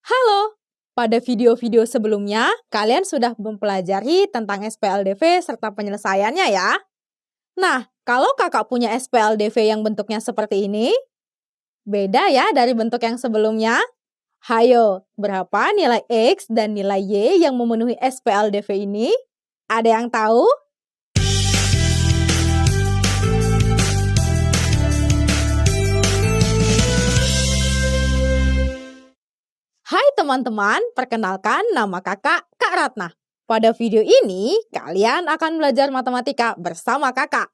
Halo! Pada video-video sebelumnya, kalian sudah mempelajari tentang SPLDV serta penyelesaiannya ya. Nah, kalau kakak punya SPLDV yang bentuknya seperti ini, beda ya dari bentuk yang sebelumnya. Hayo, berapa nilai X dan nilai Y yang memenuhi SPLDV ini? Ada yang tahu? Hai teman-teman, perkenalkan nama kakak, Kak Ratna. Pada video ini, kalian akan belajar matematika bersama kakak.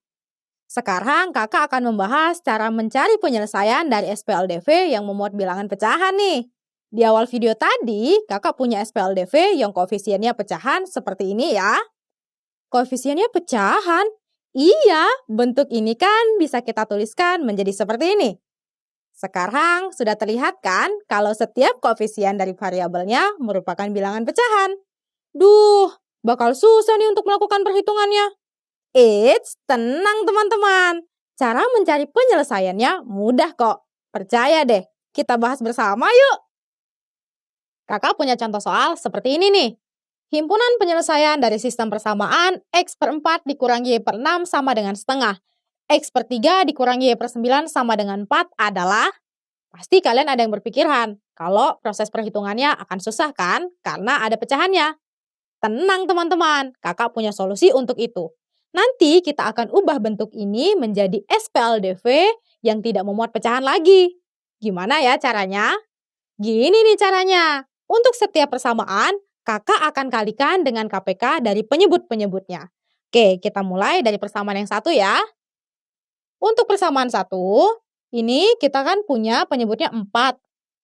Sekarang kakak akan membahas cara mencari penyelesaian dari SPLDV yang memuat bilangan pecahan nih. Di awal video tadi, kakak punya SPLDV yang koefisiennya pecahan seperti ini ya. Koefisiennya pecahan? Iya, bentuk ini kan bisa kita tuliskan menjadi seperti ini. Sekarang sudah terlihat kan kalau setiap koefisien dari variabelnya merupakan bilangan pecahan. Duh, bakal susah nih untuk melakukan perhitungannya. Eits, tenang teman-teman. Cara mencari penyelesaiannya mudah kok. Percaya deh, kita bahas bersama yuk. Kakak punya contoh soal seperti ini nih. Himpunan penyelesaian dari sistem persamaan X per 4 dikurangi Y per 6 sama dengan setengah. X per 3 dikurangi Y per 9 sama dengan 4 adalah... Pasti kalian ada yang berpikiran, kalau proses perhitungannya akan susah kan? Karena ada pecahannya. Tenang teman-teman, kakak punya solusi untuk itu. Nanti kita akan ubah bentuk ini menjadi SPLDV yang tidak memuat pecahan lagi. Gimana ya caranya? Gini nih caranya. Untuk setiap persamaan, kakak akan kalikan dengan KPK dari penyebut-penyebutnya. Oke, kita mulai dari persamaan yang satu ya. Untuk persamaan satu, ini kita kan punya penyebutnya 4,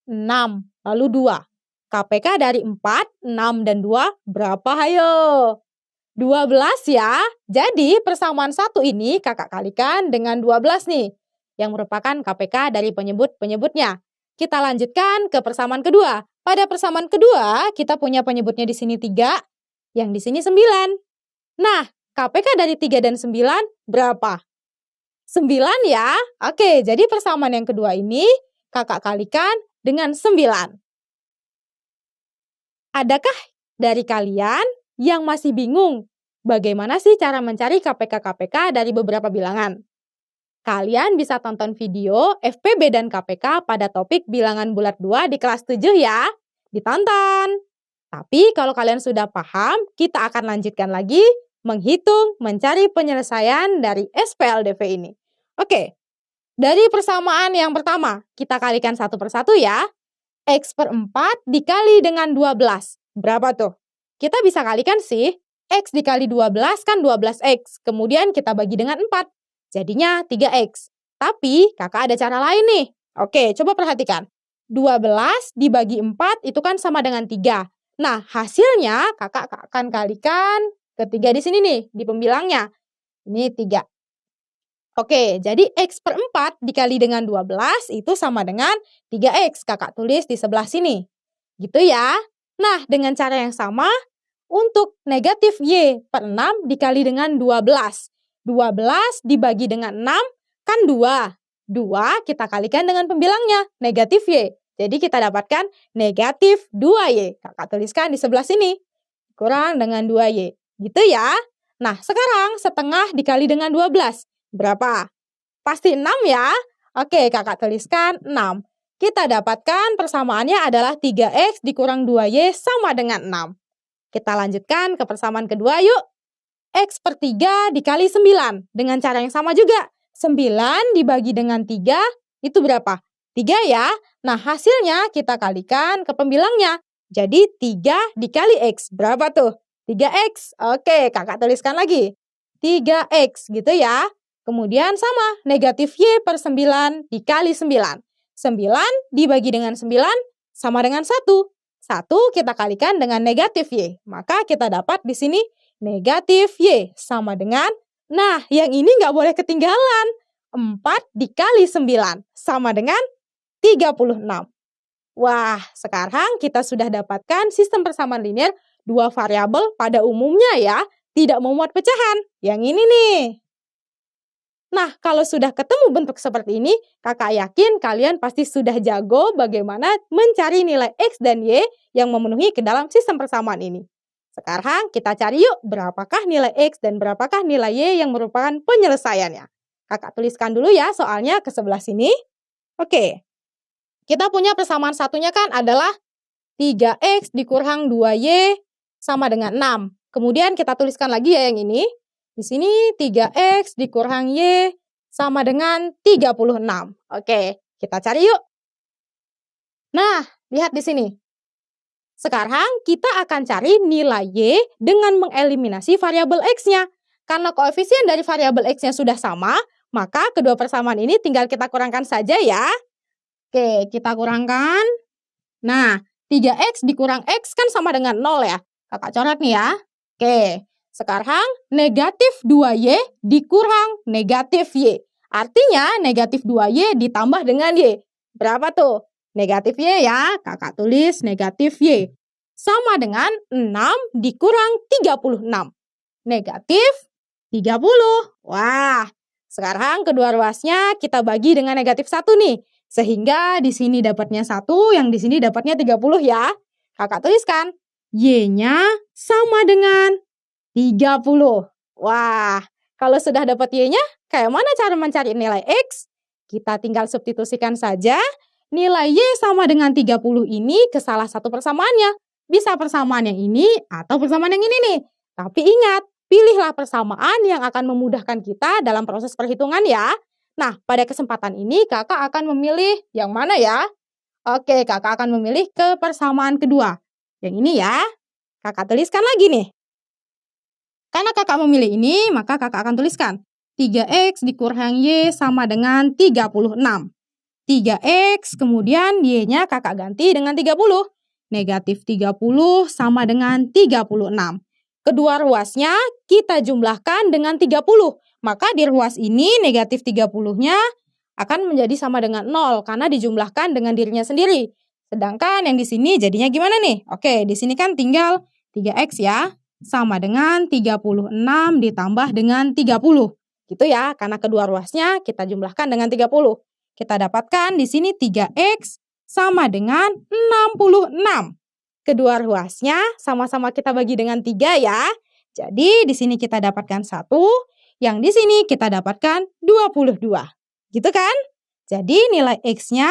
6, lalu 2. KPK dari 4, 6, dan 2 berapa hayo? 12 ya. Jadi persamaan satu ini kakak kalikan dengan 12 nih. Yang merupakan KPK dari penyebut-penyebutnya. Kita lanjutkan ke persamaan kedua. Pada persamaan kedua kita punya penyebutnya di sini 3, yang di sini 9. Nah, KPK dari 3 dan 9 berapa? 9 ya. Oke, jadi persamaan yang kedua ini kakak kalikan dengan 9. Adakah dari kalian yang masih bingung bagaimana sih cara mencari KPK-KPK dari beberapa bilangan? Kalian bisa tonton video FPB dan KPK pada topik bilangan bulat 2 di kelas 7 ya. Ditonton. Tapi kalau kalian sudah paham, kita akan lanjutkan lagi menghitung, mencari penyelesaian dari SPLDV ini. Oke, dari persamaan yang pertama, kita kalikan satu persatu ya. X per 4 dikali dengan 12. Berapa tuh? Kita bisa kalikan sih. X dikali 12 kan 12X. Kemudian kita bagi dengan 4. Jadinya 3X. Tapi kakak ada cara lain nih. Oke, coba perhatikan. 12 dibagi 4 itu kan sama dengan 3. Nah, hasilnya kakak akan kalikan ketiga di sini nih, di pembilangnya. Ini 3. Oke, jadi X per 4 dikali dengan 12 itu sama dengan 3X. Kakak tulis di sebelah sini. Gitu ya. Nah, dengan cara yang sama, untuk negatif Y per 6 dikali dengan 12. 12 dibagi dengan 6 kan 2. 2 kita kalikan dengan pembilangnya, negatif Y. Jadi kita dapatkan negatif 2Y. Kakak tuliskan di sebelah sini. Kurang dengan 2Y. Gitu ya. Nah, sekarang setengah dikali dengan 12. Berapa? Pasti 6 ya. Oke, kakak tuliskan 6. Kita dapatkan persamaannya adalah 3X dikurang 2Y sama dengan 6. Kita lanjutkan ke persamaan kedua yuk. X per 3 dikali 9. Dengan cara yang sama juga. 9 dibagi dengan 3 itu berapa? 3 ya. Nah, hasilnya kita kalikan ke pembilangnya. Jadi 3 dikali X. Berapa tuh? 3X. Oke, kakak tuliskan lagi. 3X gitu ya. Kemudian sama, negatif Y per 9 dikali 9. 9 dibagi dengan 9 sama dengan 1. 1 kita kalikan dengan negatif Y. Maka kita dapat di sini negatif Y sama dengan, nah yang ini nggak boleh ketinggalan. 4 dikali 9 sama dengan 36. Wah, sekarang kita sudah dapatkan sistem persamaan linear dua variabel pada umumnya ya. Tidak memuat pecahan. Yang ini nih. Nah, kalau sudah ketemu bentuk seperti ini, kakak yakin kalian pasti sudah jago bagaimana mencari nilai X dan Y yang memenuhi ke dalam sistem persamaan ini. Sekarang kita cari yuk berapakah nilai X dan berapakah nilai Y yang merupakan penyelesaiannya. Kakak tuliskan dulu ya soalnya ke sebelah sini. Oke, kita punya persamaan satunya kan adalah 3X dikurang 2Y sama dengan 6. Kemudian kita tuliskan lagi ya yang ini. Di sini 3X dikurang Y sama dengan 36. Oke, kita cari yuk. Nah, lihat di sini. Sekarang kita akan cari nilai Y dengan mengeliminasi variabel X-nya. Karena koefisien dari variabel X-nya sudah sama, maka kedua persamaan ini tinggal kita kurangkan saja ya. Oke, kita kurangkan. Nah, 3X dikurang X kan sama dengan 0 ya. Kakak coret nih ya. Oke, sekarang negatif 2Y dikurang negatif Y. Artinya negatif 2Y ditambah dengan Y. Berapa tuh? Negatif Y ya. Kakak tulis negatif Y. Sama dengan 6 dikurang 36. Negatif 30. Wah, sekarang kedua ruasnya kita bagi dengan negatif 1 nih. Sehingga di sini dapatnya 1, yang di sini dapatnya 30 ya. Kakak tuliskan. Y-nya sama dengan 30. Wah, kalau sudah dapat Y-nya, kayak mana cara mencari nilai X? Kita tinggal substitusikan saja. Nilai Y sama dengan 30 ini ke salah satu persamaannya. Bisa persamaan yang ini atau persamaan yang ini nih. Tapi ingat, pilihlah persamaan yang akan memudahkan kita dalam proses perhitungan ya. Nah, pada kesempatan ini kakak akan memilih yang mana ya? Oke, kakak akan memilih ke persamaan kedua. Yang ini ya. Kakak tuliskan lagi nih. Karena kakak memilih ini, maka kakak akan tuliskan 3X dikurang Y sama dengan 36. 3X, kemudian Y-nya kakak ganti dengan 30. Negatif 30 sama dengan 36. Kedua ruasnya kita jumlahkan dengan 30. Maka di ruas ini negatif 30-nya akan menjadi sama dengan 0 karena dijumlahkan dengan dirinya sendiri. Sedangkan yang di sini jadinya gimana nih? Oke, di sini kan tinggal 3X ya. Sama dengan 36 ditambah dengan 30. Gitu ya, karena kedua ruasnya kita jumlahkan dengan 30. Kita dapatkan di sini 3X sama dengan 66. Kedua ruasnya sama-sama kita bagi dengan 3 ya. Jadi di sini kita dapatkan 1, yang di sini kita dapatkan 22. Gitu kan? Jadi nilai X-nya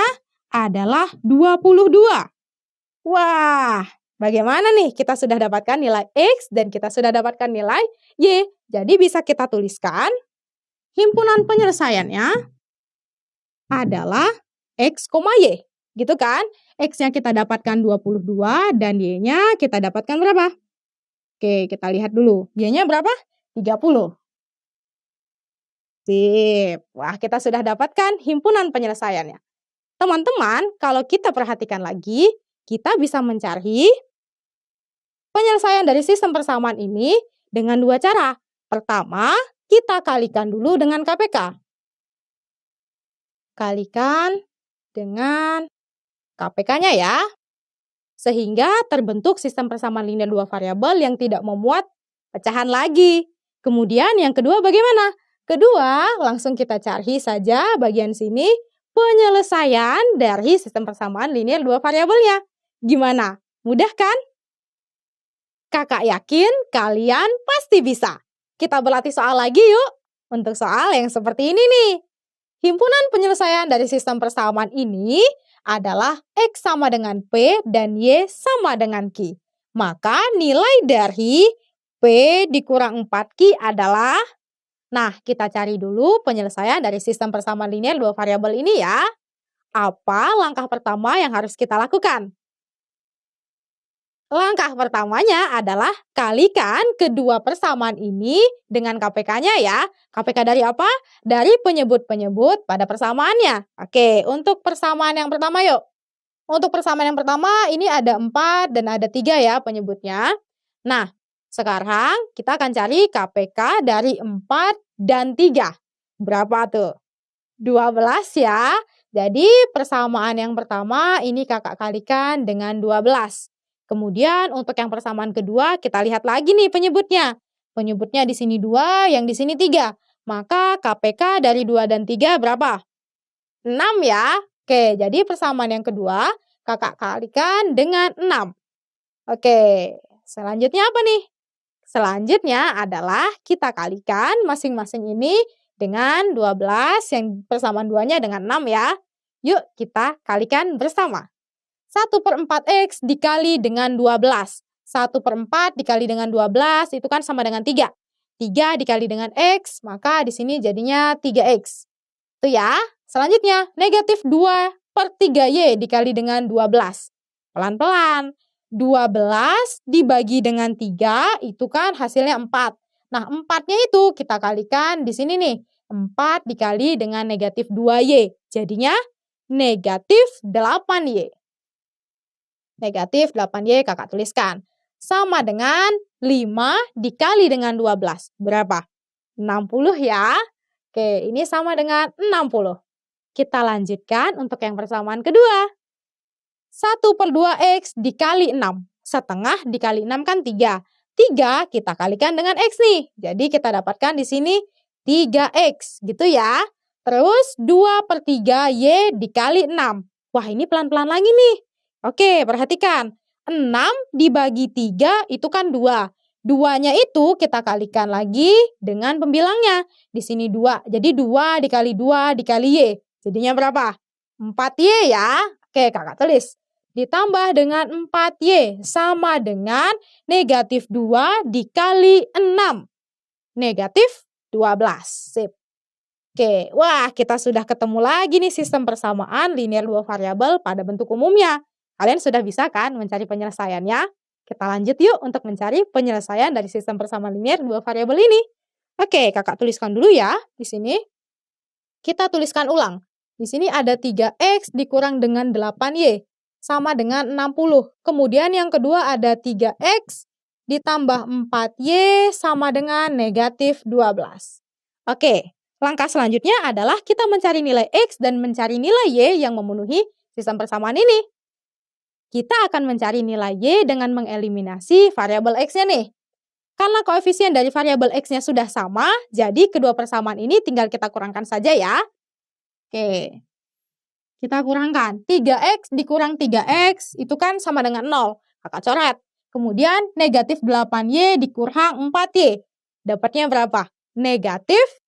adalah 22. Wah, bagaimana nih kita sudah dapatkan nilai X dan kita sudah dapatkan nilai Y. Jadi bisa kita tuliskan himpunan penyelesaiannya adalah X, Y. Gitu kan? X-nya kita dapatkan 22 dan Y-nya kita dapatkan berapa? Oke, kita lihat dulu. Y-nya berapa? 30. Sip. Wah, kita sudah dapatkan himpunan penyelesaiannya. Teman-teman, kalau kita perhatikan lagi, kita bisa mencari penyelesaian dari sistem persamaan ini dengan dua cara. Pertama, kita kalikan dulu dengan KPK. Kalikan dengan KPK-nya ya. Sehingga terbentuk sistem persamaan linear dua variabel yang tidak memuat pecahan lagi. Kemudian yang kedua bagaimana? Kedua, langsung kita cari saja bagian sini penyelesaian dari sistem persamaan linear dua variabelnya. Gimana? Mudah kan? Kakak yakin kalian pasti bisa. Kita berlatih soal lagi yuk. Untuk soal yang seperti ini nih. Himpunan penyelesaian dari sistem persamaan ini adalah X sama dengan P dan Y sama dengan Q. Maka nilai dari P dikurang 4Q adalah... Nah, kita cari dulu penyelesaian dari sistem persamaan linear dua variabel ini ya. Apa langkah pertama yang harus kita lakukan? Langkah pertamanya adalah kalikan kedua persamaan ini dengan KPK-nya ya. KPK dari apa? Dari penyebut-penyebut pada persamaannya. Oke, untuk persamaan yang pertama yuk. Untuk persamaan yang pertama ini ada 4 dan ada 3 ya penyebutnya. Nah, sekarang kita akan cari KPK dari 4 dan 3. Berapa tuh? 12 ya. Jadi persamaan yang pertama ini kakak kalikan dengan 12. Kemudian untuk yang persamaan kedua kita lihat lagi nih penyebutnya. Penyebutnya di sini 2, yang di sini 3. Maka KPK dari 2 dan 3 berapa? 6 ya. Oke, jadi persamaan yang kedua, kakak kalikan dengan 6. Oke, selanjutnya apa nih? Selanjutnya adalah kita kalikan masing-masing ini dengan 12 yang persamaan 2-nya dengan 6 ya. Yuk kita kalikan bersama. 1/4 X dikali dengan 12. 1/4 dikali dengan 12 itu kan sama dengan 3. 3 dikali dengan X, maka di sini jadinya 3X. Itu ya. Selanjutnya, negatif 2/3Y dikali dengan 12. Pelan-pelan. 12 dibagi dengan 3 itu kan hasilnya 4. Nah, 4-nya itu kita kalikan di sini nih. 4 dikali dengan negatif 2Y. Jadinya negatif 8Y. Negatif 8Y kakak tuliskan. Sama dengan 5 dikali dengan 12. Berapa? 60 ya. Oke, ini sama dengan 60. Kita lanjutkan untuk yang persamaan kedua. 1/2X dikali 6. Setengah dikali 6 kan 3. 3 kita kalikan dengan X nih. Jadi kita dapatkan di sini 3X gitu ya. Terus 2/3Y dikali 6. Wah, ini pelan-pelan lagi nih. Oke, perhatikan. 6 dibagi 3 itu kan 2. 2-nya itu kita kalikan lagi dengan pembilangnya. Di sini 2. Jadi 2 dikali 2 dikali Y. Jadinya berapa? 4Y ya. Oke, kakak tulis. Ditambah dengan 4Y sama dengan negatif 2 dikali 6. Negatif 12. Sip. Oke, wah kita sudah ketemu lagi nih sistem persamaan linear dua variabel pada bentuk umumnya. Kalian sudah bisa kan mencari penyelesaiannya? Kita lanjut yuk untuk mencari penyelesaian dari sistem persamaan linear dua variabel ini. Oke, kakak tuliskan dulu ya di sini. Kita tuliskan ulang. Di sini ada 3X dikurang dengan 8Y sama dengan 60. Kemudian yang kedua ada 3X ditambah 4Y sama dengan negatif 12. Oke, langkah selanjutnya adalah kita mencari nilai X dan mencari nilai Y yang memenuhi sistem persamaan ini. Kita akan mencari nilai Y dengan mengeliminasi variabel X-nya nih. Karena koefisien dari variabel X-nya sudah sama, jadi kedua persamaan ini tinggal kita kurangkan saja ya. Oke, kita kurangkan. 3X dikurang 3X itu kan sama dengan 0. Kakak coret. Kemudian negatif 8Y dikurang 4Y. Dapatnya berapa? Negatif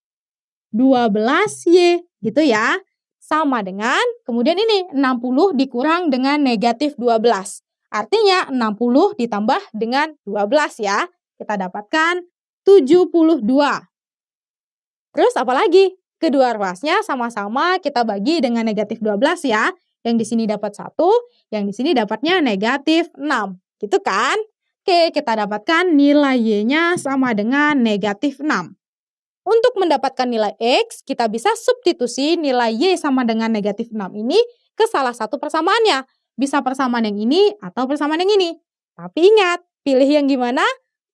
12Y. Gitu ya. Sama dengan, kemudian ini 60 dikurang dengan negatif 12. Artinya 60 ditambah dengan 12 ya. Kita dapatkan 72. Terus apa lagi? Kedua ruasnya sama-sama kita bagi dengan negatif 12 ya. Yang di sini dapat 1, yang di sini dapatnya negatif 6. Gitu kan? Oke, kita dapatkan nilai Y-nya sama dengan negatif 6. Untuk mendapatkan nilai X, kita bisa substitusi nilai Y sama dengan negatif 6 ini ke salah satu persamaannya. Bisa persamaan yang ini atau persamaan yang ini. Tapi ingat, pilih yang gimana?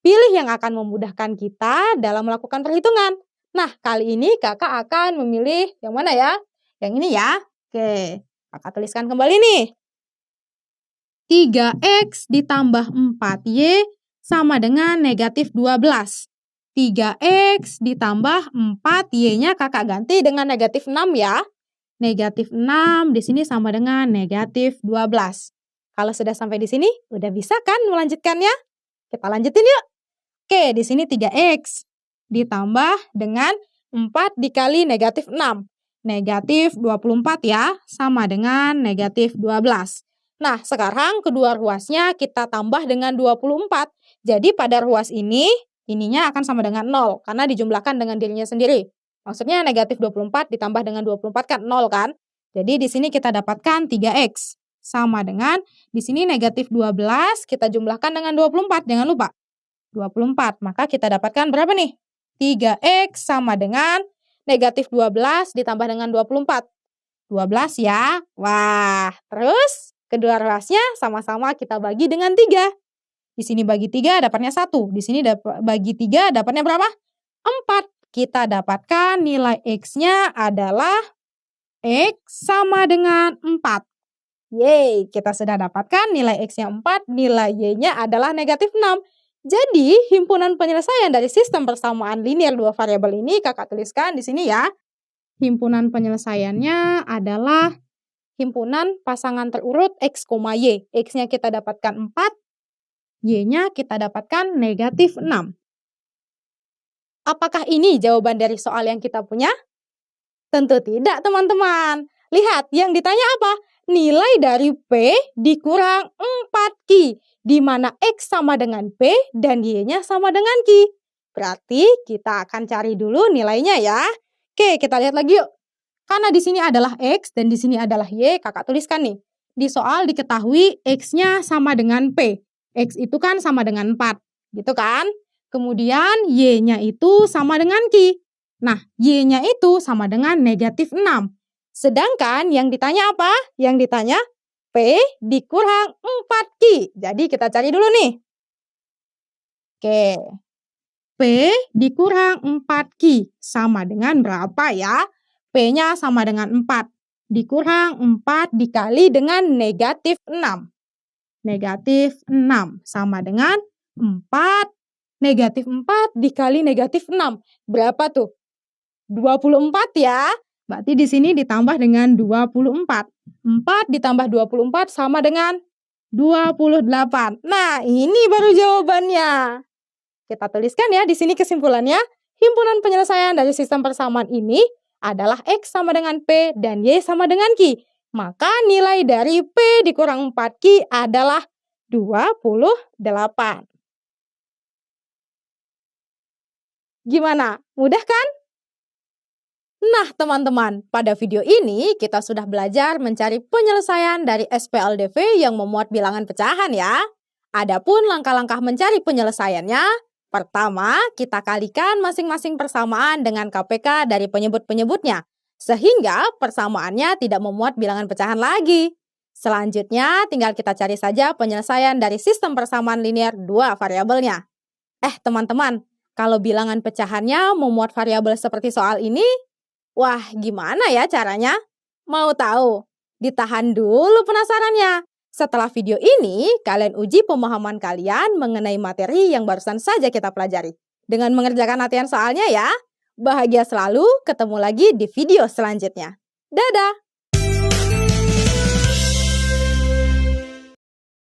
Pilih yang akan memudahkan kita dalam melakukan perhitungan. Nah, kali ini kakak akan memilih yang mana ya? Yang ini ya. Oke, kakak tuliskan kembali nih. 3X ditambah 4Y sama dengan negatif 12. 3X ditambah 4Y-nya kakak ganti dengan negatif 6 ya. Negatif 6 di sini sama dengan negatif 12. Kalau sudah sampai di sini, udah bisa kan melanjutkannya? Kita lanjutin yuk. Oke, di sini 3X ditambah dengan 4 dikali negatif 6. Negatif 24 ya, sama dengan negatif 12. Nah, sekarang kedua ruasnya kita tambah dengan 24. Jadi pada ruas ini, ininya akan sama dengan 0, karena dijumlahkan dengan dirinya sendiri. Maksudnya negatif 24 ditambah dengan 24 kan 0 kan? Jadi di sini kita dapatkan 3X. Sama dengan, di sini negatif 12, kita jumlahkan dengan 24, jangan lupa. 24, maka kita dapatkan berapa nih? 3X sama dengan negatif 12 ditambah dengan 24. 12 ya. Wah, terus kedua ruasnya sama-sama kita bagi dengan 3. Di sini bagi 3 dapatnya 1. Di sini bagi 3 dapatnya berapa? 4. Kita dapatkan nilai X-nya adalah X sama dengan 4. Yeay, kita sudah dapatkan nilai X-nya 4, nilai Y-nya adalah negatif 6. Jadi, himpunan penyelesaian dari sistem persamaan linear dua variabel ini kakak tuliskan di sini ya. Himpunan penyelesaiannya adalah himpunan pasangan terurut X, Y. X-nya kita dapatkan 4, Y-nya kita dapatkan negatif 6. Apakah ini jawaban dari soal yang kita punya? Tentu tidak, teman-teman. Lihat, yang ditanya apa? Nilai dari P dikurang 4Q, di mana X sama dengan P dan Y-nya sama dengan Q. Berarti kita akan cari dulu nilainya ya. Oke, kita lihat lagi yuk. Karena di sini adalah X dan di sini adalah Y, kakak tuliskan nih. Di soal diketahui X-nya sama dengan P. X itu kan sama dengan 4, gitu kan? Kemudian Y-nya itu sama dengan Q. Nah, Y-nya itu sama dengan negatif 6. Sedangkan yang ditanya apa? Yang ditanya P dikurang 4Q. Jadi kita cari dulu nih. Oke. P dikurang 4Q sama dengan berapa ya? P-nya sama dengan 4. Dikurang 4 dikali dengan negatif 6. Negatif 6 sama dengan 4. Negatif 4 dikali negatif 6. Berapa tuh? 24 ya. Berarti di sini ditambah dengan 24. 4 ditambah 24 sama dengan 28. Nah, ini baru jawabannya. Kita tuliskan ya di sini kesimpulannya. Himpunan penyelesaian dari sistem persamaan ini adalah X sama dengan P dan Y sama dengan Q. Maka nilai dari P dikurang 4Q adalah 28. Gimana? Mudah kan? Nah, teman-teman, pada video ini kita sudah belajar mencari penyelesaian dari SPLDV yang memuat bilangan pecahan ya. Adapun langkah-langkah mencari penyelesaiannya, pertama, kita kalikan masing-masing persamaan dengan KPK dari penyebut-penyebutnya, sehingga persamaannya tidak memuat bilangan pecahan lagi. Selanjutnya, tinggal kita cari saja penyelesaian dari sistem persamaan linear dua variabelnya. Teman-teman, kalau bilangan pecahannya memuat variabel seperti soal ini, wah, gimana ya caranya? Mau tahu? Ditahan dulu penasarannya. Setelah video ini, kalian uji pemahaman kalian mengenai materi yang barusan saja kita pelajari. Dengan mengerjakan latihan soalnya ya. Bahagia selalu, ketemu lagi di video selanjutnya. Dadah!